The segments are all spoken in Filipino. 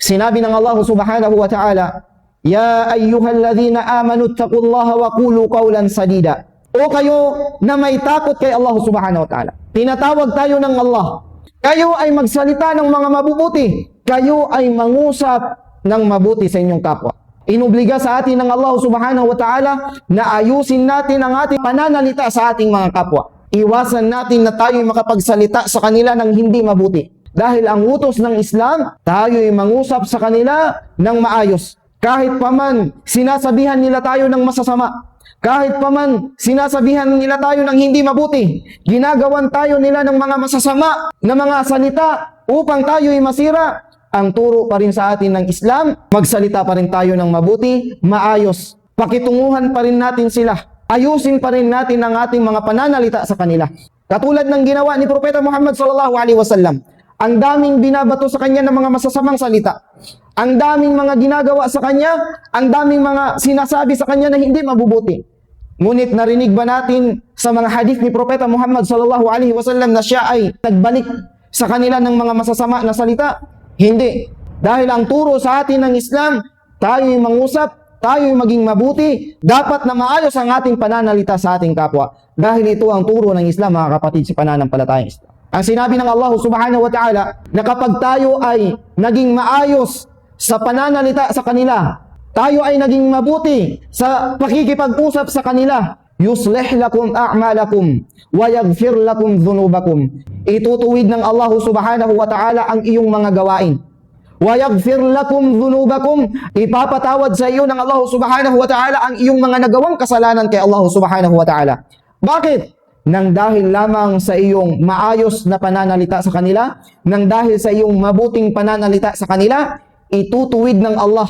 Sinabi ng Allah subhanahu wa ta'ala, Ya ayyuhalladhina amanu taqullaha wa qulu qawlan sadida. O kayo na may takot kay Allah subhanahu wa ta'ala. Tinatawag tayo ng Allah. Kayo ay magsalita ng mga mabubuti. Kayo ay mangusap ng mabuti sa inyong kapwa. Inubliga sa atin ng Allah subhanahu wa ta'ala na ayusin natin ang ating pananalita sa ating mga kapwa. Iwasan natin na tayo'y makapagsalita sa kanila ng hindi mabuti. Dahil ang utos ng Islam, tayo'y mangusap sa kanila ng maayos. Kahit paman sinasabihan nila tayo ng masasama, kahit paman sinasabihan nila tayo ng hindi mabuti, ginagawan tayo nila ng mga masasama na mga salita upang tayo'y masira, ang turo pa rin sa atin ng Islam, magsalita pa rin tayo ng mabuti, maayos. Pakitunguhan pa rin natin sila. Ayusin pa rin natin ang ating mga pananalita sa kanila. Katulad ng ginawa ni Propeta Muhammad sallallahu alaihi wasallam. Ang daming binabato sa kanya ng mga masasamang salita. Ang daming mga ginagawa sa kanya, ang daming mga sinasabi sa kanya na hindi mabubuti. Ngunit narinig ba natin sa mga hadith ni Propeta Muhammad sallallahu alaihi wasallam na siya ay nagbalik sa kanila ng mga masasama na salita? Hindi. Dahil ang turo sa atin ng Islam, tayo'y mangusap, tayo'y maging mabuti, dapat na maayos ang ating pananalita sa ating kapwa. Dahil ito ang turo ng Islam, mga kapatid, sa pananampalatayang Islam. Ang sinabi ng Allah subhanahu wa ta'ala na kapag tayo ay naging maayos sa pananalita sa kanila, tayo ay naging mabuti sa pakikipag-usap sa kanila, yuslih lakum a'malakum wa yaghfir lakum dhunubakum. Itutuwid ng Allah subhanahu wa ta'ala ang iyong mga gawain. Wa yaghfir lakum dhunubakum, ipapatawad sa iyo ng Allah subhanahu wa ta'ala ang iyong mga nagawang kasalanan kay Allah subhanahu wa ta'ala. Bakit? Nang dahil lamang sa iyong maayos na pananalita sa kanila, nang dahil sa iyong mabuting pananalita sa kanila, itutuwid ng Allah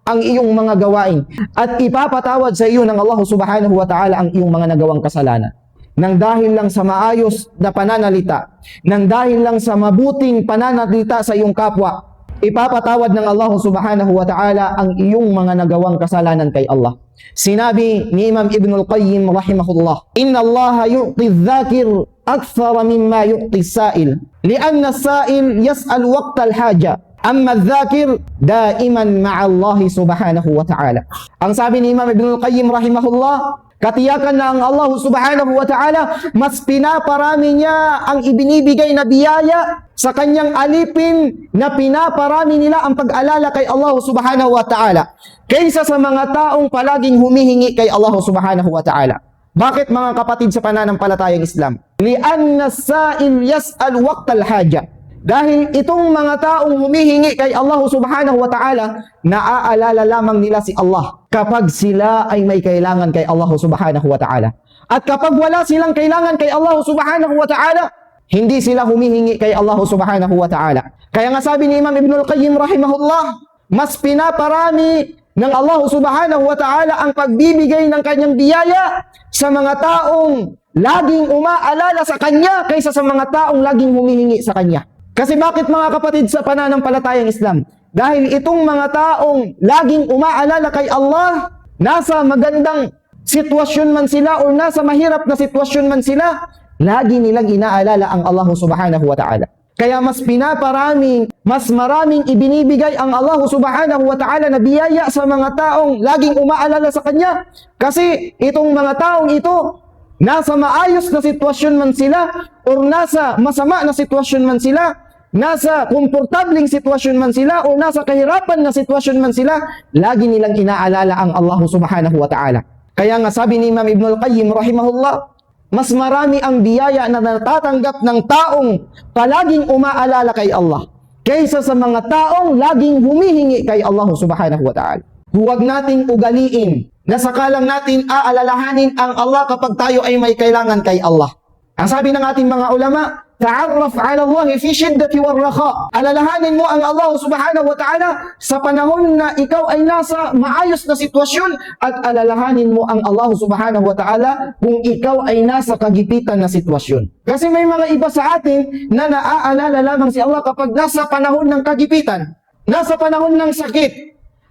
ang iyong mga gawain at ipapatawad sa iyo ng Allah subhanahu wa ta'ala ang iyong mga nagawang kasalanan. Nang dahil lang sa maayos na pananalita, nang dahil lang sa mabuting pananalita sa iyong kapwa, ipapatawad ng Allah subhanahu wa ta'ala ang iyong mga nagawang kasalanan kay Allah. Sinabi ni Imam Ibn al-Qayyim rahimahullah, Inna Allah yu'ti dhakir akthara mimma yu'ti sa'il, lianna sa'il yas'al waqta al-haja, amma dhakir daiman ma'allahi subhanahu wa ta'ala. Ang sabi ni Imam Ibn al-Qayyim rahimahullah, katiyakan na ang Allah subhanahu wa ta'ala, mas pinaparami niya ang ibinibigay na biyaya sa kanyang alipin na pinaparami nila ang pag-alala kay Allah subhanahu wa ta'ala kaysa sa mga taong palaging humihingi kay Allah subhanahu wa ta'ala. Bakit mga kapatid sa pananampalatayang Islam? Lianna sa'il yas'al waqtal haja. Dahil itong mga taong humihingi kay Allah subhanahu wa ta'ala, naaalala lamang nila si Allah kapag sila ay may kailangan kay Allah subhanahu wa ta'ala. At kapag wala silang kailangan kay Allah subhanahu wa ta'ala, hindi sila humihingi kay Allah subhanahu wa ta'ala. Kaya nga sabi ni Imam Ibn al-Qayyim rahimahullah, mas pinaparami ng Allah subhanahu wa ta'ala ang pagbibigay ng kanyang biyaya sa mga taong laging umaalala sa kanya kaysa sa mga taong laging humihingi sa kanya. Kasi bakit mga kapatid sa pananampalatayang Islam? Dahil itong mga taong laging umaalala kay Allah, nasa magandang sitwasyon man sila o nasa mahirap na sitwasyon man sila, lagi nilang inaalala ang Allah subhanahu wa ta'ala. Kaya mas pinaparaming, mas maraming ibinibigay ang Allah subhanahu wa ta'ala na biyaya sa mga taong laging umaalala sa Kanya. Kasi itong mga taong ito, nasa maayos na sitwasyon man sila o nasa masama na sitwasyon man sila, nasa komportabling sitwasyon man sila o nasa kahirapan na sitwasyon man sila, lagi nilang inaalala ang Allah subhanahu wa ta'ala. Kaya nga sabi ni Imam Ibn al-Qayyim rahimahullah, mas marami ang biyaya na natatanggap ng taong palaging umaalala kay Allah kaysa sa mga taong laging humihingi kay Allah subhanahu wa ta'ala. Huwag nating ugaliin na sakalang natin aalalahanin ang Allah kapag tayo ay may kailangan kay Allah. Ang sabi ng ating mga ulama, ta'arraf 'ala Allah fi shiddati war raha. Alalahanin mo ang Allah subhanahu wa ta'ala sa panahon na ikaw ay nasa maayos na sitwasyon at alalahanin mo ang Allah subhanahu wa ta'ala kung ikaw ay nasa kagipitan na sitwasyon. Kasi may mga iba sa atin na naaalala lamang si Allah kapag nasa panahon ng kagipitan, nasa panahon ng sakit,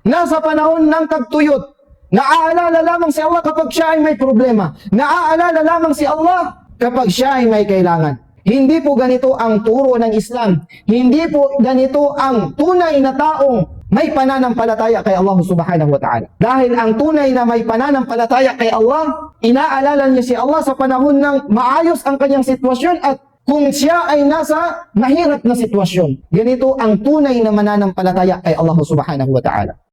nasa panahon ng tagtuyot. Naaalala lamang si Allah kapag siya ay may problema. Naaalala lamang si Allah kapag siya ay may kailangan. Hindi po ganito ang turo ng Islam. Hindi po ganito ang tunay na taong may pananampalataya kay Allah subhanahu wa ta'ala. Dahil ang tunay na may pananampalataya kay Allah, inaalala niya si Allah sa panahon ng maayos ang kanyang sitwasyon at kung siya ay nasa mahirap na sitwasyon. Ganito ang tunay na mananampalataya kay Allah subhanahu wa ta'ala.